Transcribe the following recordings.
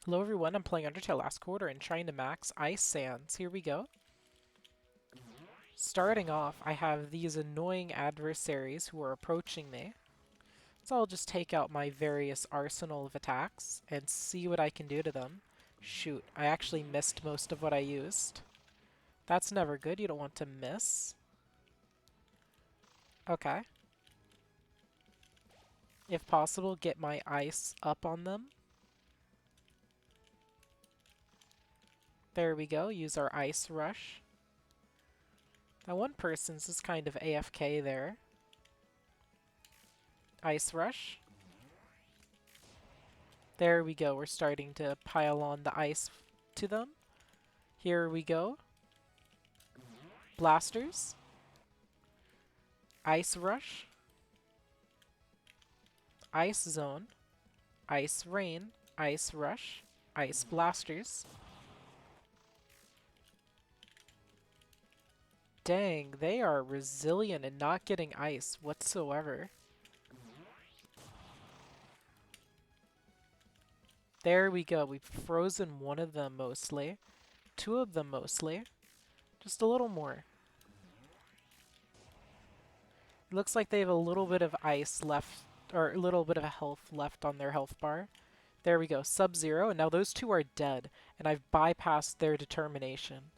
Hello everyone, I'm playing Undertale last quarter and trying to max Ice Sands. Here we go. Starting off, I have these annoying adversaries who are approaching me. So I'll just take out my various arsenal of attacks and see what I can do to them. Shoot, I actually missed most of what I used. That's never good, you don't want to miss. Okay. If possible, get my ice up on them. There we go, use our ice rush. That one person's just kind of AFK there. Ice rush. There we go, we're starting to pile on the ice to them. Here we go. Blasters. Ice rush. Ice zone. Ice rain. Ice rush. Ice blasters. Dang, they are resilient and not getting ice whatsoever. There we go, we've frozen one of them mostly. Two of them mostly. Just a little more. It looks like they have a little bit of ice left, or a little bit of health left on their health bar. There we go, Sub-Zero, and now those two are dead, and I've bypassed their determination.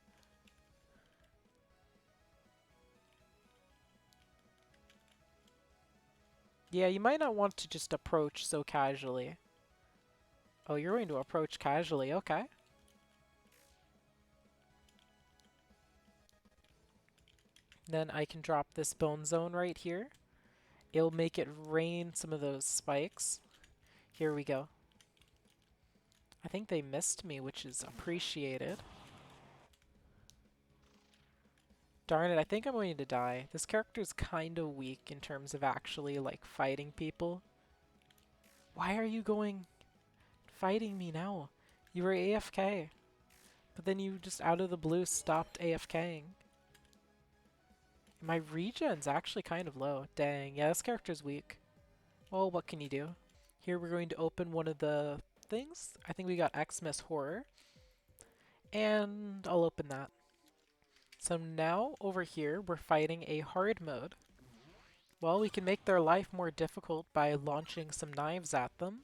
Yeah, you might not want to just approach so casually. Oh, you're going to approach casually, okay. Then I can drop this bone zone right here. It'll make it rain some of those spikes. Here we go. I think they missed me, which is appreciated. Darn it, I think I'm going to die. This character's kind of weak in terms of actually, like, fighting people. Why are you going fighting me now? You were AFK. But then you just out of the blue stopped AFKing. My regen's actually kind of low. Dang, yeah, this character's weak. Well, what can you do? Here we're going to open one of the things. I think we got Xmas Horror. And I'll open that. So now, over here, we're fighting a hard mode. Well, we can make their life more difficult by launching some knives at them.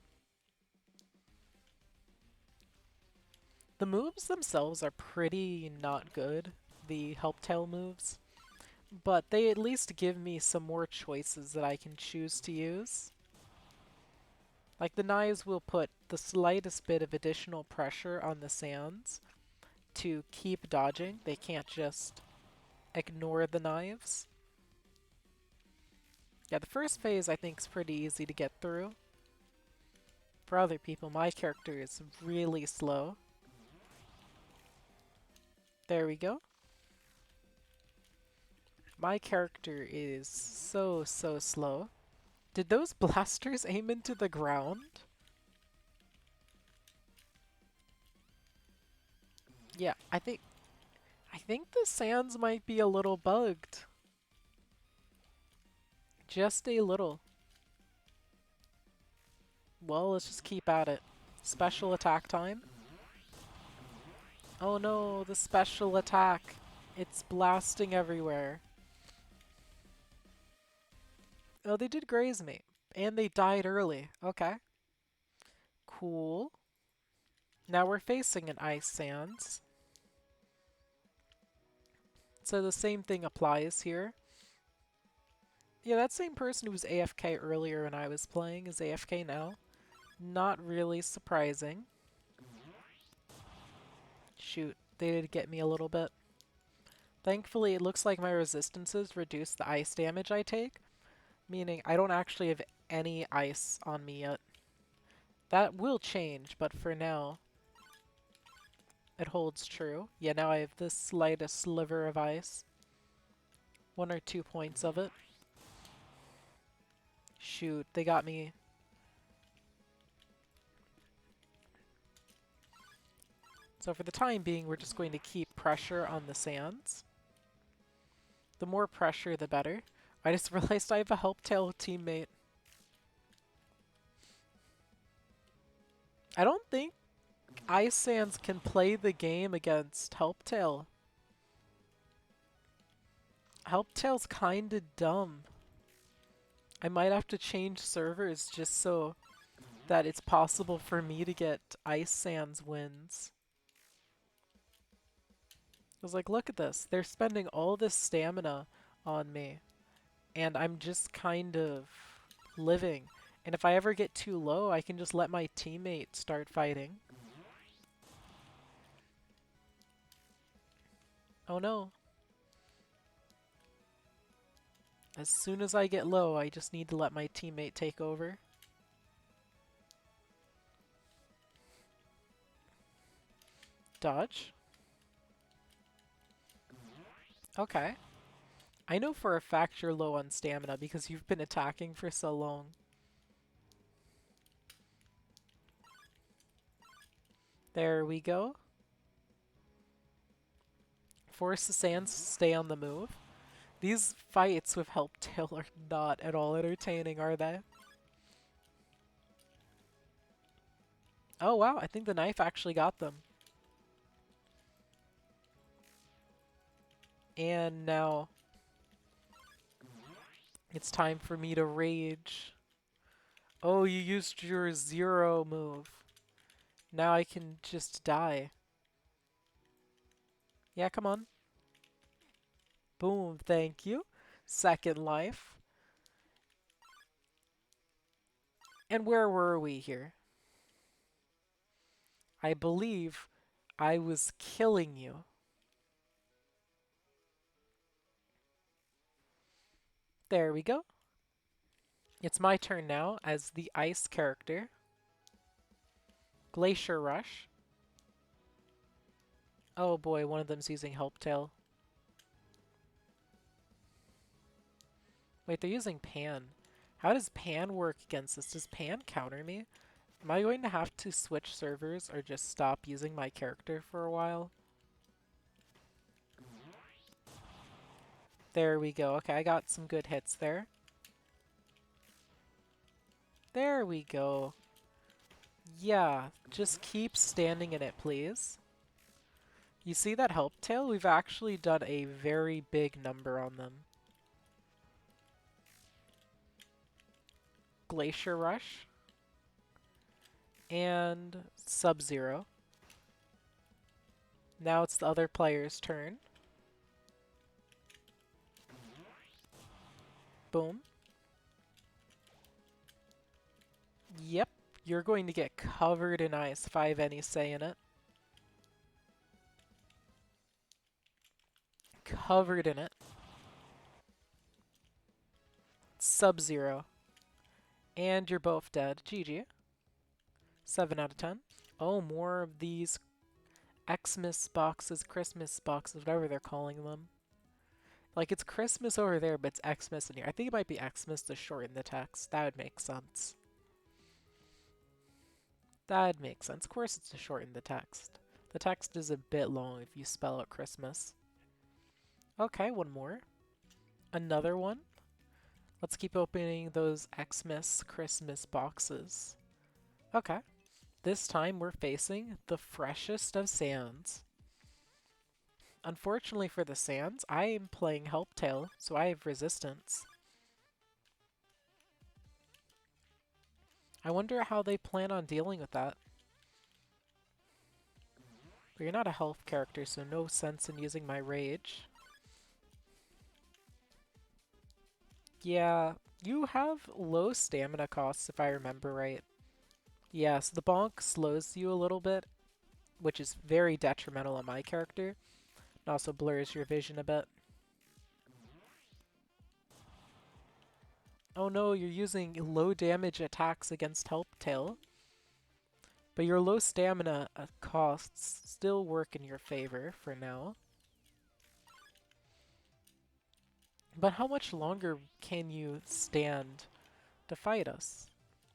The moves themselves are pretty not good, the help tail moves. But they at least give me some more choices that I can choose to use. Like the knives will put the slightest bit of additional pressure on the sands to keep dodging. They can't just ignore the knives. Yeah, the first phase I think is pretty easy to get through. For other people, my character is really slow. There we go. My character is so slow. Did those blasters aim into the ground? Yeah, I think the sands might be a little bugged. Just a little. Well, let's just keep at it. Special attack time. Oh no, the special attack. It's blasting everywhere. Oh, they did graze me. And they died early. Okay. Cool. Now we're facing an ice sands. So the same thing applies here. Yeah, that same person who was AFK earlier when I was playing is AFK now. Not really surprising. Shoot, they did get me a little bit. Thankfully, it looks like my resistances reduce the ice damage I take, meaning I don't actually have any ice on me yet. That will change, but for now, it holds true. Yeah, now I have the slightest sliver of ice. 1 or 2 points of it. Shoot, they got me. So for the time being, we're just going to keep pressure on the sands. The more pressure, the better. I just realized I have a help tail teammate. I don't think Ice Sands can play the game against Helptail. Helptail's kinda dumb. I might have to change servers just so that it's possible for me to get Ice Sands wins. I was like, look at this. They're spending all this stamina on me, and I'm just kind of living. And if I ever get too low, I can just let my teammate start fighting. Oh no. As soon as I get low, I just need to let my teammate take over. Dodge. Okay. I know for a fact you're low on stamina because you've been attacking for so long. There we go. Force the Sands to stay on the move. These fights with Helptail are not at all entertaining, are they? Oh wow, I think the knife actually got them. And now it's time for me to rage. Oh, you used your zero move. Now I can just die. Yeah, come on. Boom, thank you. Second life. And where were we here? I believe I was killing you. There we go. It's my turn now as the ice character. Glacier Rush. Oh boy, one of them's using Helptail. Wait, they're using Pan. How does Pan work against this? Does Pan counter me? Am I going to have to switch servers or just stop using my character for a while? There we go. Okay, I got some good hits there. There we go. Yeah, just keep standing in it, please. You see that Helptail? We've actually done a very big number on them. Glacier Rush. And Sub-Zero. Now it's the other player's turn. Boom. Yep, you're going to get covered in ice. 5 any say in it. Covered in it. Sub-Zero. And you're both dead. GG. 7 out of 10. Oh, more of these Xmas boxes, Christmas boxes, whatever they're calling them. Like, it's Christmas over there, but it's Xmas in here. I think it might be Xmas to shorten the text. That would make sense. That makes sense. Of course it's to shorten the text. The text is a bit long if you spell out Christmas. Okay, one more. Another one. Let's keep opening those Xmas Christmas boxes. Okay. This time we're facing the freshest of sands. Unfortunately for the sands, I am playing Helptail, so I have resistance. I wonder how they plan on dealing with that. But you're not a health character, so no sense in using my rage. Yeah, you have low stamina costs if I remember right. Yeah, so the bonk slows you a little bit, which is very detrimental on my character. It also blurs your vision a bit. Oh no, you're using low damage attacks against Helptail. But your low stamina costs still work in your favor for now. But how much longer can you stand to fight us?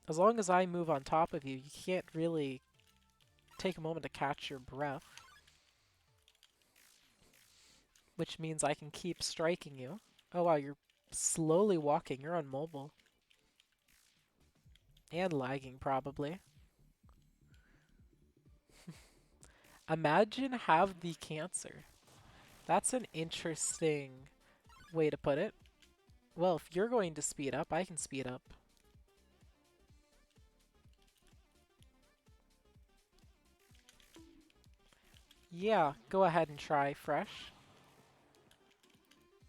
As long as I move on top of you, you can't really take a moment to catch your breath. Which means I can keep striking you. Oh wow, you're slowly walking. You're on mobile. And lagging, probably. Imagine have the cancer. That's an interesting way to put it. Well, if you're going to speed up, I can speed up. Yeah, go ahead and try fresh.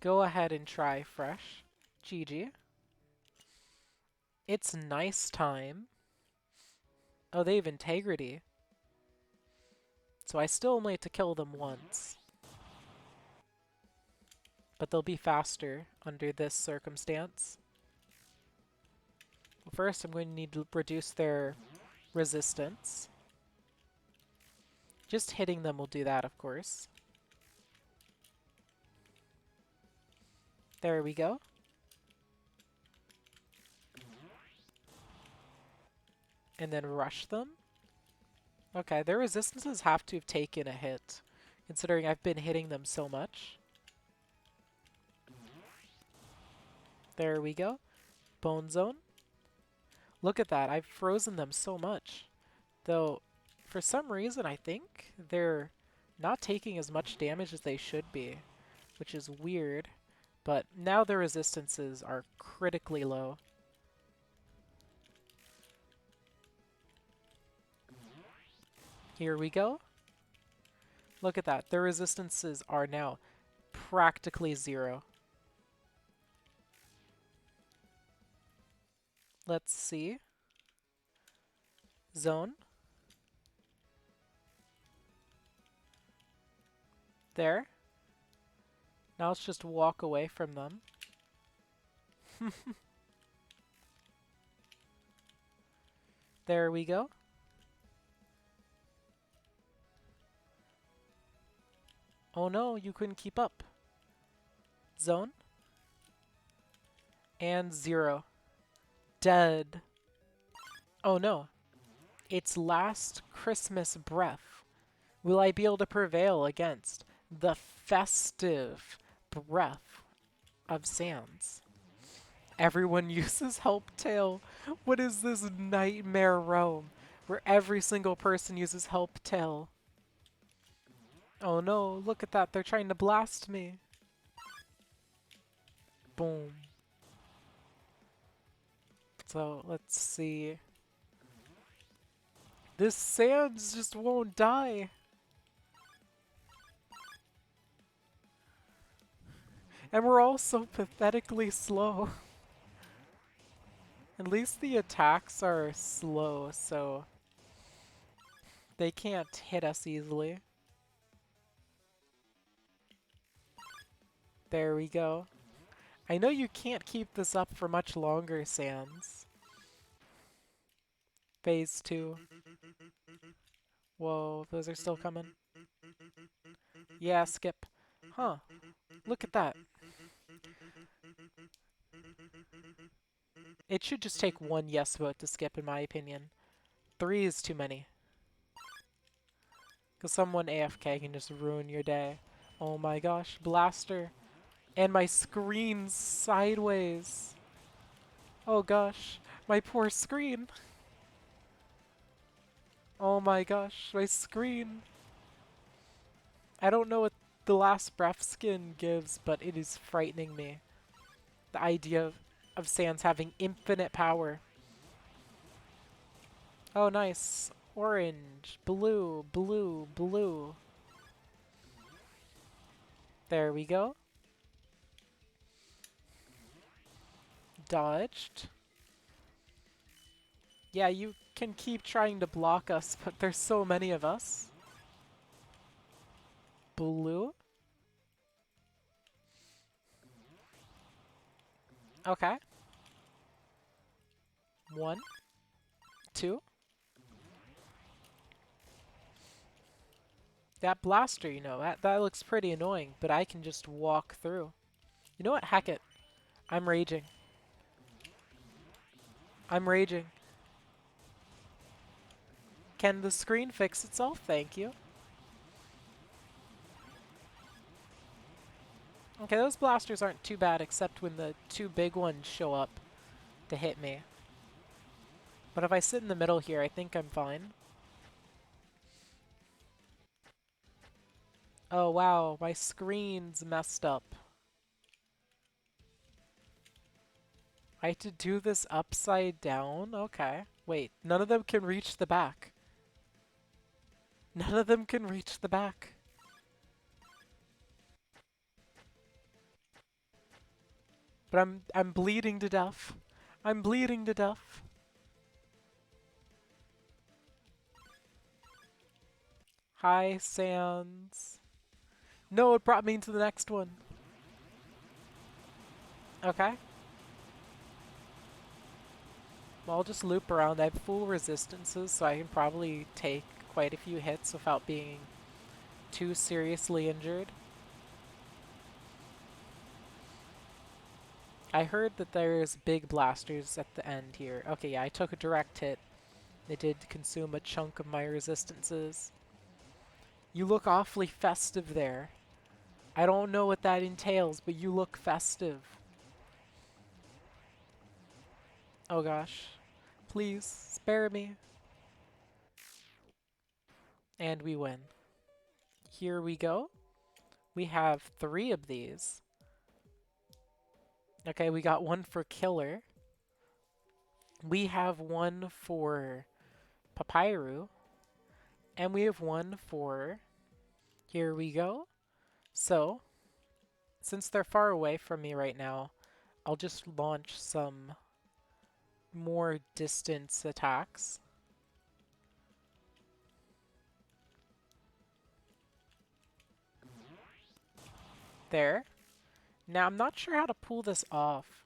Go ahead and try fresh. GG. It's nice time. Oh, they have integrity. So I still only have to kill them once. But they'll be faster under this circumstance. First, I'm going to need to reduce their resistance. Just hitting them will do that, of course. There we go. And then rush them. Okay, their resistances have to have taken a hit, considering I've been hitting them so much. There we go. Bone Zone. Look at that, I've frozen them so much. Though, for some reason, I think they're not taking as much damage as they should be, which is weird. But now their resistances are critically low. Here we go. Look at that. Their resistances are now practically zero. Let's see. Zone. There. Now let's just walk away from them. There we go. Oh no, you couldn't keep up. Zone. And zero. Dead. Oh no. It's last Christmas breath. Will I be able to prevail against the festive breath of Sans? Everyone uses Helptail. What is this nightmare realm where every single person uses Helptail? Oh no, look at that. They're trying to blast me. Boom. So let's see. This Sans just won't die. And we're all so pathetically slow. At least the attacks are slow, so they can't hit us easily. There we go. I know you can't keep this up for much longer, Sans. Phase 2. Whoa, those are still coming. Yeah, skip. Huh. Look at that. It should just take one yes vote to skip, in my opinion. 3 is too many. Because someone AFK can just ruin your day. Oh my gosh, Blaster. And my screen's sideways. Oh gosh, my poor screen. Oh my gosh, my screen. I don't know what the last breath skin gives, but it is frightening me. The idea of Sans having infinite power. Oh nice. Orange, blue, blue, blue. There we go. Dodged. Yeah, you can keep trying to block us, but there's so many of us. Blue. Okay. 1, 2. That blaster, that looks pretty annoying, but I can just walk through. You know what? Heck it. I'm raging. I'm raging. Can the screen fix itself? Thank you. Okay, those blasters aren't too bad except when the 2 big ones show up to hit me. But if I sit in the middle here, I think I'm fine. Oh wow, my screen's messed up. I had to do this upside down? Okay. Wait, none of them can reach the back. None of them can reach the back. But I'm bleeding to death. I'm bleeding to death. Hi, Sans. No, it brought me into the next one. Okay. Well, I'll just loop around. I have full resistances, so I can probably take quite a few hits without being too seriously injured. I heard that there's big blasters at the end here. Okay, yeah, I took a direct hit. It did consume a chunk of my resistances. You look awfully festive there. I don't know what that entails, but you look festive. Oh gosh. Please, spare me. And we win. Here we go. We have 3 of these. Okay, we got one for Killer. We have one for Papyru. And we have one for... Here we go. So, since they're far away from me right now, I'll just launch some more distance attacks. There. Now, I'm not sure how to pull this off.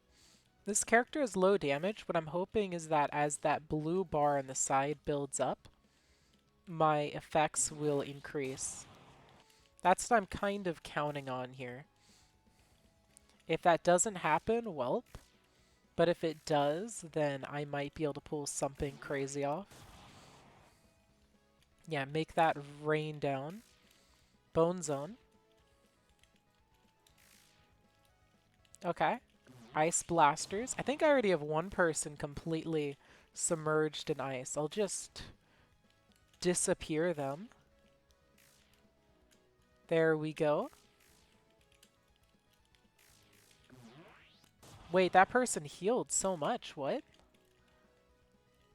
This character is low damage. What I'm hoping is that as that blue bar on the side builds up, my effects will increase. That's what I'm kind of counting on here. If that doesn't happen, welp. But if it does, then I might be able to pull something crazy off. Yeah, make that rain down. Bone Zone. Okay. Ice Blasters. I think I already have one person completely submerged in ice. I'll just disappear them. There we go. Wait, that person healed so much. What?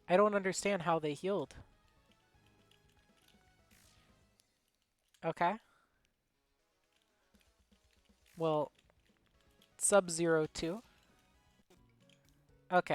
I don't understand how they healed. Okay. Well, Sub-Zero too.